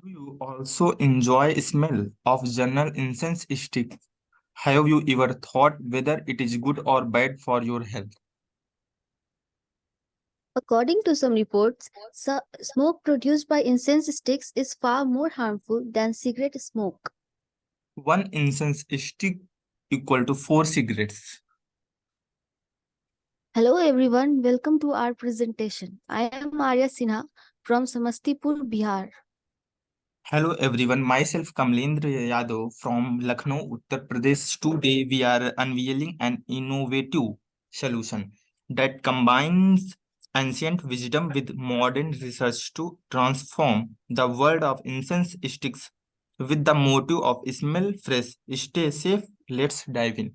Do you also enjoy smell of journal incense stick? Have you ever thought whether it is good or bad for your health? According to some reports, smoke produced by incense sticks is far more harmful than cigarette smoke. One incense stick equal to 4 cigarettes. Hello everyone, welcome to our presentation. I am Arya Sinha from Samastipur, Bihar. Hello everyone, myself Kamlendra Yadav from Lucknow, Uttar Pradesh. Today we are unveiling an innovative solution that combines ancient wisdom with modern research to transform the world of incense sticks with the motive of smell fresh, stay safe. Let's dive in.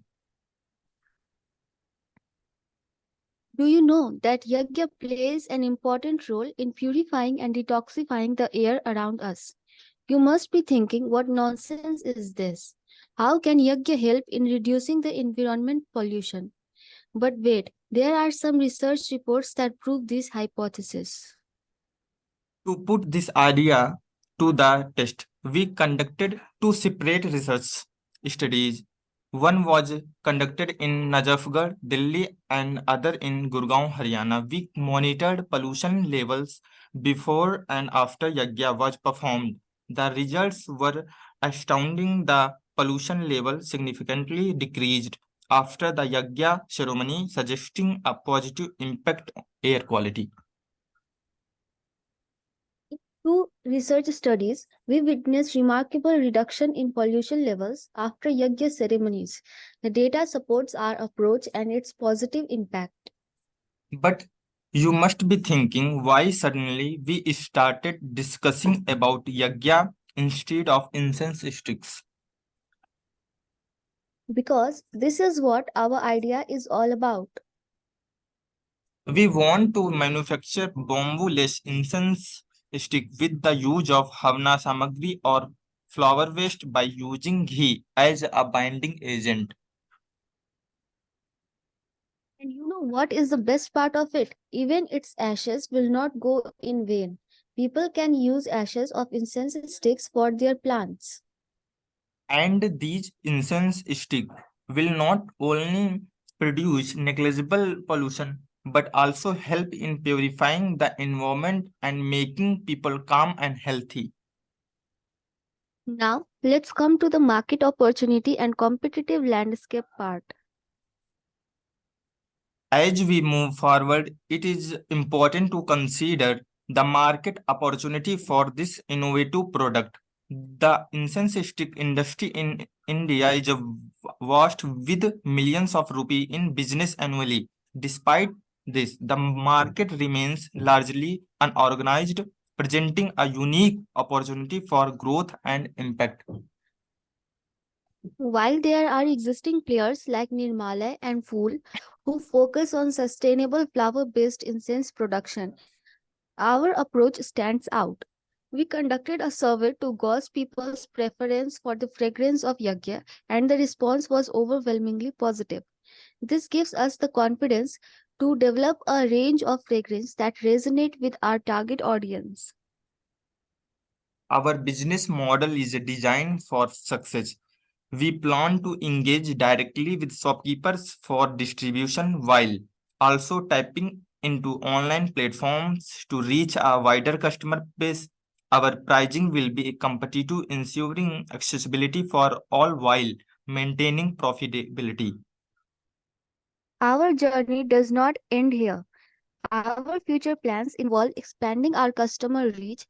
Do you know that Yagya plays an important role in purifying and detoxifying the air around us? You must be thinking, what nonsense is this? How can Yagya help in reducing the environment pollution? But wait, there are some research reports that prove this hypothesis. To put this idea to the test, we conducted two separate research studies. One was conducted in Najafgarh, Delhi, and other in Gurgaon, Haryana. We monitored pollution levels before and after Yagya was performed. The results were astounding. The pollution level significantly decreased after the Yagya ceremony, suggesting a positive impact on air quality. Through research studies, we witnessed remarkable reduction in pollution levels after Yagya ceremonies. The data supports our approach and its positive impact. But you must be thinking why suddenly we started discussing about yagya instead of incense sticks. Because this is what our idea is all about. We want to manufacture bamboo-less incense stick with the use of havna samagri or flower waste by using ghee as a binding agent. And you know what is the best part of it? Even its ashes will not go in vain. People can use ashes of incense sticks for their plants. And these incense sticks will not only produce negligible pollution but also help in purifying the environment and making people calm and healthy. Now, let's come to the market opportunity and competitive landscape part. As we move forward, it is important to consider the market opportunity for this innovative product. The incense stick industry in India is a vast with millions of rupees in business annually. Despite this, the market remains largely unorganized, presenting a unique opportunity for growth and impact. While there are existing players like Nirmalay and Fool who focus on sustainable flower based incense production, our approach stands out. We conducted a survey to gauge people's preference for the fragrance of Yagya, and the response was overwhelmingly positive. This gives us the confidence to develop a range of fragrances that resonate with our target audience. Our business model is designed for success. We plan to engage directly with shopkeepers for distribution while also tapping into online platforms to reach a wider customer base. Our pricing will be competitive, ensuring accessibility for all while maintaining profitability. Our journey does not end here. Our future plans involve expanding our customer reach,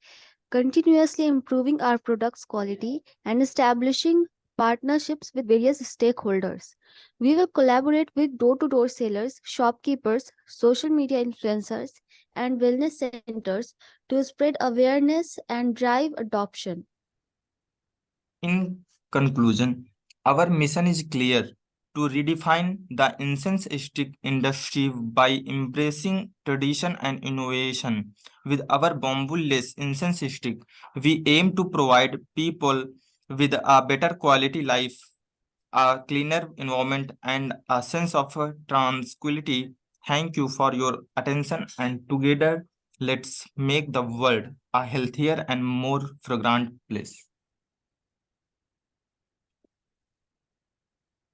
continuously improving our product's quality, and establishing partnerships with various stakeholders. We will collaborate with door to door sellers, shopkeepers, social media influencers, and wellness centers to spread awareness and drive adoption. In conclusion, our mission is clear to redefine the incense stick industry by embracing tradition and innovation. With our bamboo-less incense stick, we aim to provide people with a better quality life, a cleaner environment, and a sense of tranquility. Thank you for your attention, and together, let's make the world a healthier and more fragrant place.